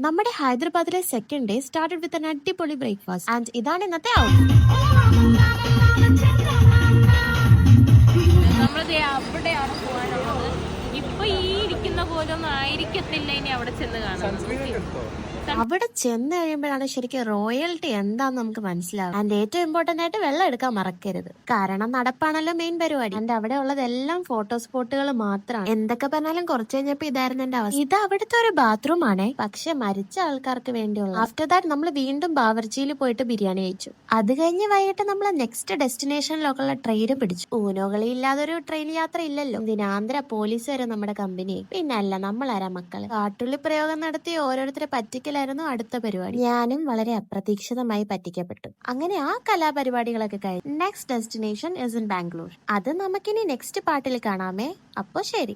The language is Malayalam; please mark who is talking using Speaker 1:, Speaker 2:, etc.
Speaker 1: നമ്മുടെ ഹൈദരാബാദിലെ second day started with an അടിപൊളി ബ്രേക്ക്ഫാസ്റ്റ് ആൻഡ് ഇതാണ് ഇന്നത്തെ ഔട്ട്ഫിറ്റ്.
Speaker 2: നമ്മളത് അവിടെയാണ് പോകാനുള്ളത്. ഇപ്പൊ ഈ ഇരിക്കുന്ന പോലൊന്നും ആയിരിക്കത്തില്ല ഇനി അവിടെ ചെന്ന് കാണുന്നത്.
Speaker 1: അവിടെ ചെന്ന് കഴിയുമ്പോഴാണ് ശരിക്കും റോയൽറ്റി എന്താന്ന് നമുക്ക് മനസ്സിലാവും. ആൻഡ് ഏറ്റവും ഇമ്പോർട്ടന്റ് ആയിട്ട് വെള്ളം എടുക്കാൻ മറക്കരുത്, കാരണം നടപ്പാണല്ലോ മെയിൻ പരിപാടി. ആൻഡ് അവിടെ ഉള്ളതെല്ലാം ഫോട്ടോ സ്പോട്ടുകൾ മാത്രമാണ്. എന്തൊക്കെ പറഞ്ഞാലും കുറച്ച് കഴിഞ്ഞപ്പോ ഇതായിരുന്നു എന്റെ അവസ്ഥ. ഇത് അവിടുത്തെ ഒരു ബാത്റൂം ആണേ, പക്ഷെ മരിച്ച ആൾക്കാർക്ക് വേണ്ടിയുള്ള. ആഫ്റ്റർ ദാറ്റ് നമ്മൾ വീണ്ടും ബാവർച്ചിയിൽ പോയിട്ട് ബിരിയാണി കഴിച്ചു. അത് കഴിഞ്ഞ് വൈകിട്ട് നമ്മൾ നെക്സ്റ്റ് ഡെസ്റ്റിനേഷനിലൊക്കെയുള്ള ട്രെയിൻ പിടിച്ചു. ഊനോകളി ഇല്ലാതെ ഒരു ട്രെയിൻ യാത്ര ഇല്ലല്ലോ. ദിനാന്തര പോലീസ് വരെ നമ്മുടെ കമ്പനി. പിന്നല്ല നമ്മളാരാ മക്കള്. കാട്ടുള്ളി പ്രയോഗം നടത്തി ഓരോരുത്തരെ പറ്റിക്കലായിരുന്നു അടുത്ത പരിപാടി. ഞാനും വളരെ അപ്രതീക്ഷിതമായി പറ്റിക്കപ്പെട്ടു. അങ്ങനെ ആ കലാപരിപാടികളൊക്കെ കഴിഞ്ഞു. Next destination is in Bangalore. അത് നമുക്കിനി നെക്സ്റ്റ് പാർട്ടിൽ കാണാമേ. അപ്പൊ ശരി.